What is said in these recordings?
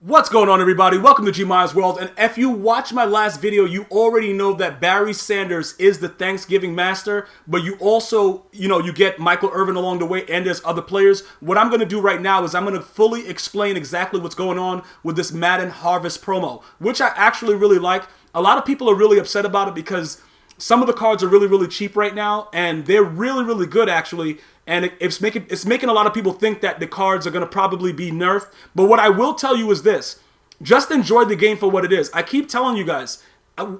What's going on, everybody? Welcome to GmiasWorld, and if you watched my last video, you already know that Barry Sanders is the Thanksgiving master, but you also, you get Michael Irvin along the way, and there's other players. What I'm going to do right now is I'm going to fully explain exactly what's going on with this Madden Harvest promo, which I actually really like. A lot of people are really upset about it because some of the cards are really cheap right now, and they're really good, actually. And it's making a lot of people think that the cards are going to probably be nerfed. But what I will tell you is this. Just enjoy the game for what it is. I keep telling you guys,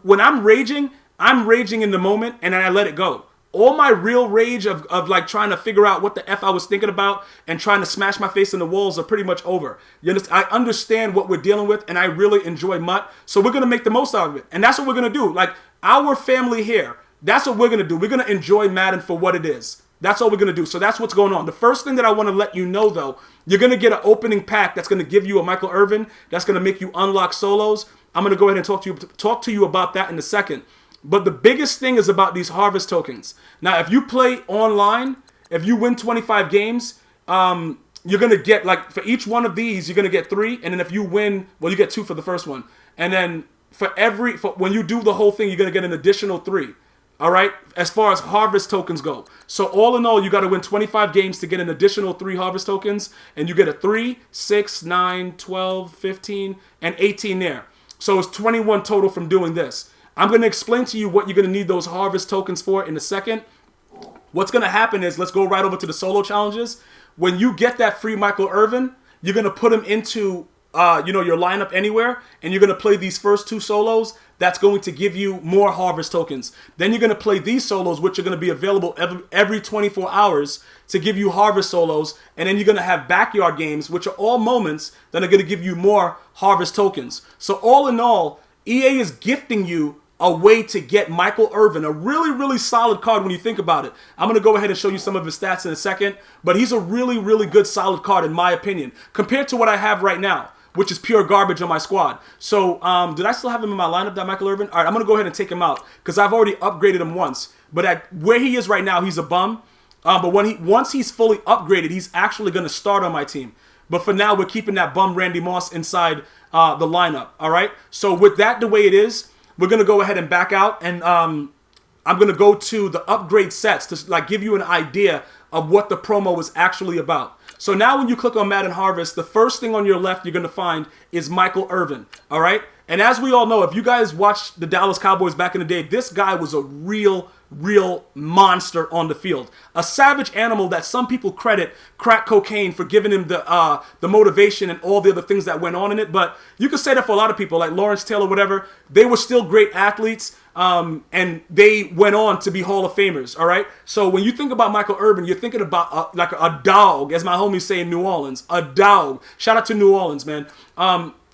when I'm raging in the moment, and then I let it go. All my real rage of like trying to figure out what the F I was thinking about and trying to smash my face in the walls are pretty much over. You understand? I understand what we're dealing with, and I really enjoy MUT. So we're going to make the most out of it. And that's what we're going to do. Like, our family here, that's what we're going to do. We're going to enjoy Madden for what it is. That's all we're going to do. So that's what's going on. The first thing that I want to let you know, though, you're going to get an opening pack that's going to give you a Michael Irvin. That's going to make you unlock solos. I'm going to go ahead and talk to you about that in a second. But the biggest thing is about these harvest tokens. Now, if you play online, if you win 25 games, you're going to get, like, for each one of these, you're going to get 3. And then if you win, well, you get 2 for the first one. And then for when you do the whole thing, you're going to get an additional 3. All right, as far as harvest tokens go. So all in all, you got to win 25 games to get an additional 3 harvest tokens. And you get a 3, 6, 9, 12, 15, and 18 there. So it's 21 total from doing this. I'm going to explain to you what you're going to need those harvest tokens for in a second. What's going to happen is, let's go right over to the solo challenges. When you get that free Michael Irvin, you're going to put him into your lineup anywhere, and you're going to play these first 2 solos. That's going to give you more harvest tokens. Then you're going to play these solos, which are going to be available every 24 hours to give you harvest solos. And then you're going to have backyard games, which are all moments that are going to give you more harvest tokens. So all in all, EA is gifting you a way to get Michael Irvin, a really solid card when you think about it. I'm going to go ahead and show you some of his stats in a second, but he's a really good solid card in my opinion, compared to what I have right now, which is pure garbage on my squad. So, did I still have him in my lineup, that Michael Irvin? All right, I'm going to go ahead and take him out because I've already upgraded him once. But at where he is right now, he's a bum. But once he's fully upgraded, he's actually going to start on my team. But for now, we're keeping that bum Randy Moss inside the lineup, all right? So with that the way it is, we're going to go ahead and back out. And I'm going to go to the upgrade sets to like give you an idea of what the promo is actually about. So now when you click on Madden Harvest, the first thing on your left you're going to find is Michael Irvin, all right? And as we all know, if you guys watched the Dallas Cowboys back in the day, this guy was a real monster on the field. A savage animal that some people credit crack cocaine for giving him the motivation and all the other things that went on in it. But you could say that for a lot of people, like Lawrence Taylor, whatever. They were still great athletes. And they went on to be Hall of Famers, all right? So when you think about Michael Irvin, you're thinking about like a dog, as my homies say in New Orleans, a dog. Shout out to New Orleans, man.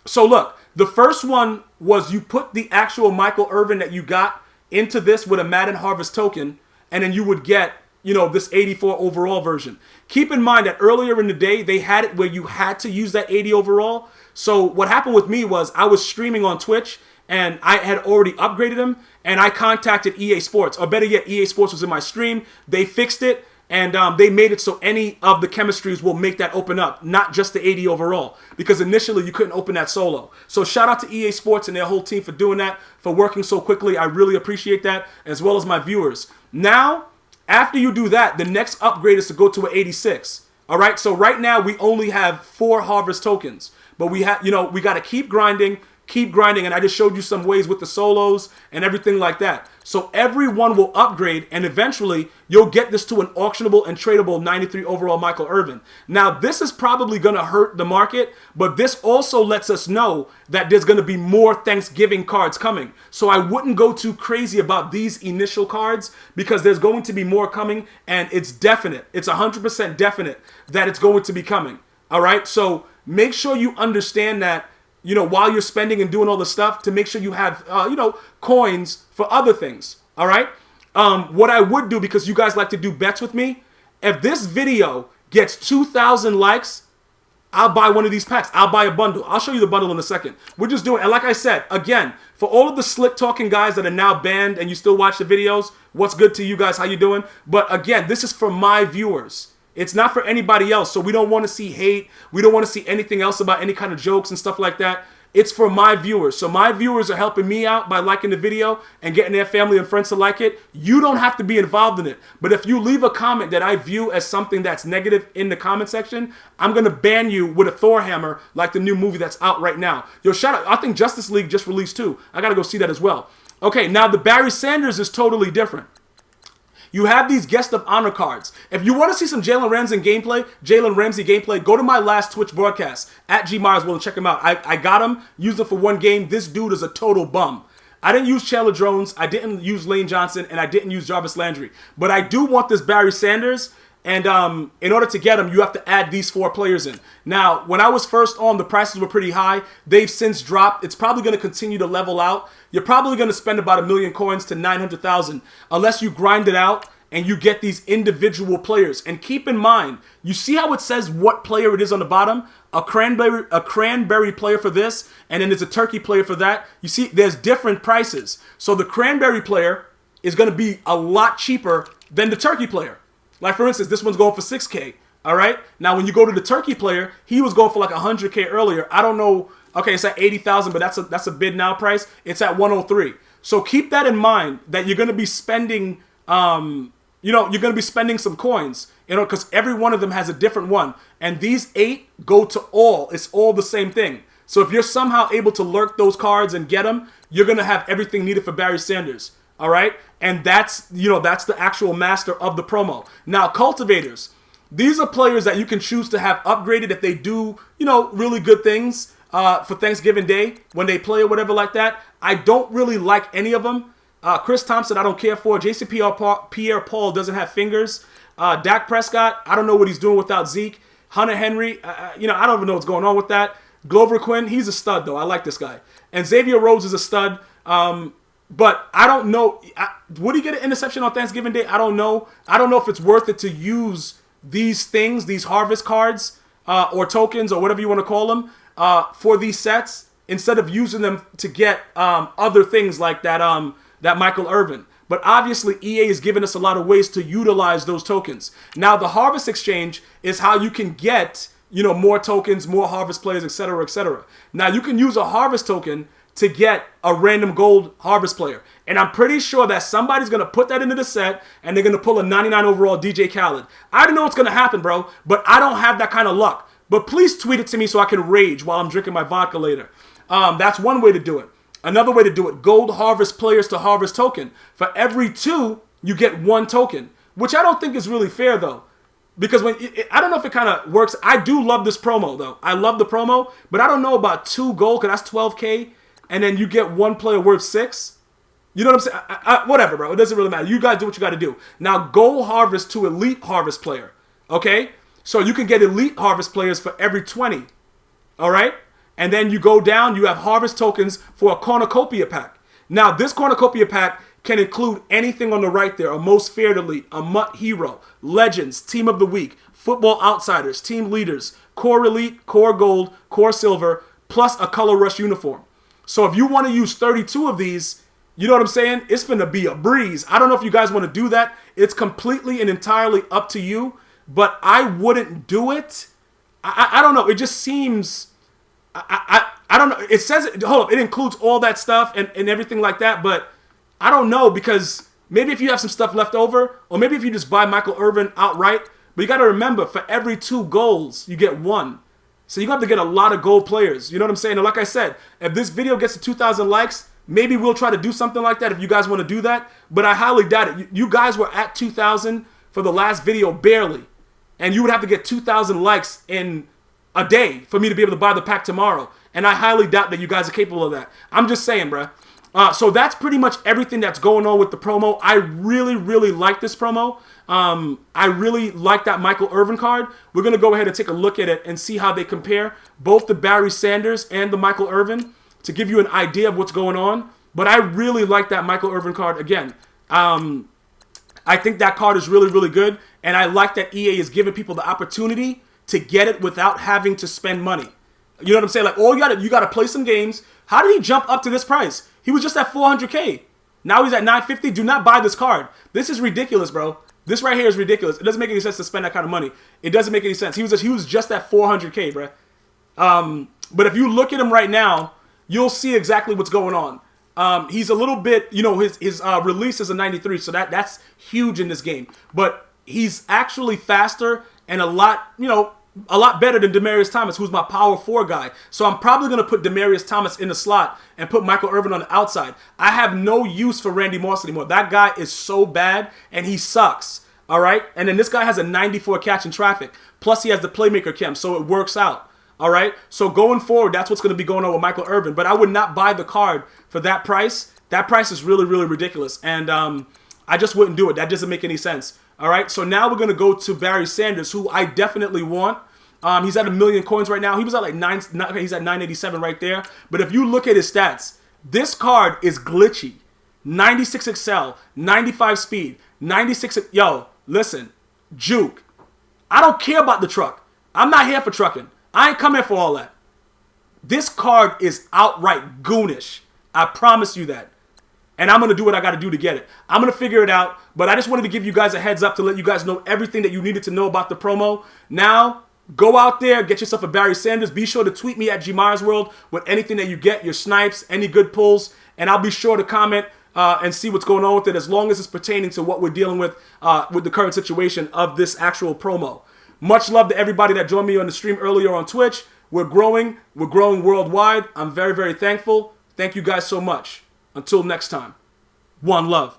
So look, the first one was you put the actual Michael Irvin that you got into this with a Madden Harvest token, and then you would get, this 84 overall version. Keep in mind that earlier in the day, they had it where you had to use that 80 overall. So what happened with me was I was streaming on Twitch, and I had already upgraded him, and I contacted EA Sports, or better yet, EA Sports was in my stream. They fixed it, and they made it so any of the chemistries will make that open up, not just the 80 overall, because initially you couldn't open that solo. So shout out to EA Sports and their whole team for doing that, for working so quickly. I really appreciate that, as well as my viewers. Now, after you do that, the next upgrade is to go to an 86. All right, so right now we only have 4 harvest tokens, but we have, we got to keep grinding, and I just showed you some ways with the solos and everything like that. So everyone will upgrade, and eventually you'll get this to an auctionable and tradable 93 overall Michael Irvin. Now, this is probably going to hurt the market, but this also lets us know that there's going to be more Thanksgiving cards coming. So I wouldn't go too crazy about these initial cards, because there's going to be more coming, and it's definite. It's 100% definite that it's going to be coming. All right? So make sure you understand that, while you're spending and doing all the stuff, to make sure you have, coins for other things, all right? What I would do, because you guys like to do bets with me, if this video gets 2,000 likes, I'll buy one of these packs. I'll buy a bundle. I'll show you the bundle in a second. We're just doing, and like I said, again, for all of the slick talking guys that are now banned and you still watch the videos, what's good to you guys? How you doing? But again, this is for my viewers. It's not for anybody else. So we don't want to see hate. We don't want to see anything else about any kind of jokes and stuff like that. It's for my viewers. So my viewers are helping me out by liking the video and getting their family and friends to like it. You don't have to be involved in it. But if you leave a comment that I view as something that's negative in the comment section, I'm going to ban you with a Thor hammer like the new movie that's out right now. Yo, shout out. I think Justice League just released too. I got to go see that as well. Okay, now the Barry Sanders is totally different. You have these guest of honor cards. If you want to see some Jalen Ramsey gameplay, go to my last Twitch broadcast at GmiasWorld and check him out. I got him, used him for one game. This dude is a total bum. I didn't use Chandler Jones, I didn't use Lane Johnson, and I didn't use Jarvis Landry. But I do want this Barry Sanders, and in order to get him, you have to add these 4 players in. Now, when I was first on, the prices were pretty high. They've since dropped. It's probably going to continue to level out. You're probably going to spend about 1 million coins to 900,000 unless you grind it out and you get these individual players. And keep in mind, you see how it says what player it is on the bottom? A cranberry player for this, and then there's a turkey player for that. You see, there's different prices. So the cranberry player is going to be a lot cheaper than the turkey player. Like, for instance, this one's going for 6K, all right? Now, when you go to the turkey player, he was going for like 100K earlier. I don't know. Okay, it's at 80,000, but that's a bid now price. It's at 103. So keep that in mind that you're going to be spending, you're going to be spending some coins, because every one of them has a different one. And these 8 go to all. It's all the same thing. So if you're somehow able to lurk those cards and get them, you're going to have everything needed for Barry Sanders. All right? And that's the actual master of the promo. Now, cultivators. These are players that you can choose to have upgraded if they do, really good things for Thanksgiving Day when they play or whatever like that. I don't really like any of them. Chris Thompson, I don't care for. Pierre-Paul doesn't have fingers. Dak Prescott, I don't know what he's doing without Zeke. Hunter Henry, I don't even know what's going on with that. Glover Quinn, he's a stud, though. I like this guy. And Xavier Rhodes is a stud. But I don't know. Would he get an interception on Thanksgiving Day? I don't know. I don't know if it's worth it to use these things, these harvest cards or tokens or whatever you want to call them for these sets instead of using them to get other things like that Michael Irvin. But obviously, EA is giving us a lot of ways to utilize those tokens. Now, the Harvest Exchange is how you can get, more tokens, more Harvest players, etc., etc. Now, you can use a Harvest token to get a random gold Harvest player. And I'm pretty sure that somebody's going to put that into the set and they're going to pull a 99 overall DJ Khaled. I don't know what's going to happen, bro, but I don't have that kind of luck. But please tweet it to me so I can rage while I'm drinking my vodka later. That's one way to do it. Another way to do it, gold Harvest players to Harvest token. For every 2, you get 1 token, which I don't think is really fair, though. Because I don't know if it kind of works. I do love this promo, though. I love the promo, but I don't know about 2 gold, because that's 12K. And then you get 1 player worth 6. You know what I'm saying? Whatever, bro. It doesn't really matter. You guys do what you got to do. Now, gold Harvest to elite Harvest player. Okay? So you can get elite Harvest players for every 20. All right? And then you go down. You have Harvest tokens for a cornucopia pack. Now, this cornucopia pack can include anything on the right there. A most feared elite, a MUT hero, legends, team of the week, football outsiders, team leaders, core elite, core gold, core silver, plus a color rush uniform. So if you want to use 32 of these, you know what I'm saying? It's going to be a breeze. I don't know if you guys want to do that. It's completely and entirely up to you, but I wouldn't do it. I don't know. It just seems, I don't know. It says, hold up, it includes all that stuff and everything like that, but I don't know, because maybe if you have some stuff left over, or maybe if you just buy Michael Irvin outright, but you got to remember, for every 2 goals, you get 1. So you're going to have to get a lot of gold players. You know what I'm saying? And like I said, if this video gets to 2,000 likes, maybe we'll try to do something like that if you guys want to do that. But I highly doubt it. You guys were at 2,000 for the last video, barely. And you would have to get 2,000 likes in a day for me to be able to buy the pack tomorrow. And I highly doubt that you guys are capable of that. I'm just saying, bruh. So that's pretty much everything that's going on with the promo. I really, really like this promo. I really like that Michael Irvin card. We're going to go ahead and take a look at it and see how they compare, both the Barry Sanders and the Michael Irvin, to give you an idea of what's going on. But I really like that Michael Irvin card. Again, I think that card is really, really good. And I like that EA is giving people the opportunity to get it without having to spend money. You know what I'm saying? Like, you got to play some games. How did he jump up to this price? He was just at 400K. Now he's at 950. Do not buy this card. This is ridiculous, bro. This right here is ridiculous. It doesn't make any sense to spend that kind of money. It doesn't make any sense. He was just at 400K, bruh. But if you look at him right now, you'll see exactly what's going on. He's a little bit, you know, his release is a 93, so that's huge in this game. But he's actually faster and a lot better than Demaryius Thomas, who's my power 4 guy. So I'm probably going to put Demaryius Thomas in the slot and put Michael Irvin on the outside. I have no use for Randy Moss anymore. That guy is so bad, and he sucks. All right? And then this guy has a 94 catch in traffic. Plus, he has the playmaker chem, so it works out. All right? So going forward, that's what's going to be going on with Michael Irvin. But I would not buy the card for that price. That price is really, really ridiculous. And I just wouldn't do it. That doesn't make any sense. All right? So now we're going to go to Barry Sanders, who I definitely want. He's at 1 million coins right now. He was at like he's at 987 right there. But if you look at his stats, this card is glitchy. 96 excel, 95 speed, 96. Yo, listen, Juke. I don't care about the truck. I'm not here for trucking. I ain't come here for all that. This card is outright goonish. I promise you that. And I'm going to do what I got to do to get it. I'm going to figure it out. But I just wanted to give you guys a heads up to let you guys know everything that you needed to know about the promo. Now, go out there, get yourself a Barry Sanders. Be sure to tweet me at GmiasWorld with anything that you get, your snipes, any good pulls. And I'll be sure to comment and see what's going on with it, as long as it's pertaining to what we're dealing with the current situation of this actual promo. Much love to everybody that joined me on the stream earlier on Twitch. We're growing worldwide. I'm very, very thankful. Thank you guys so much. Until next time, one love.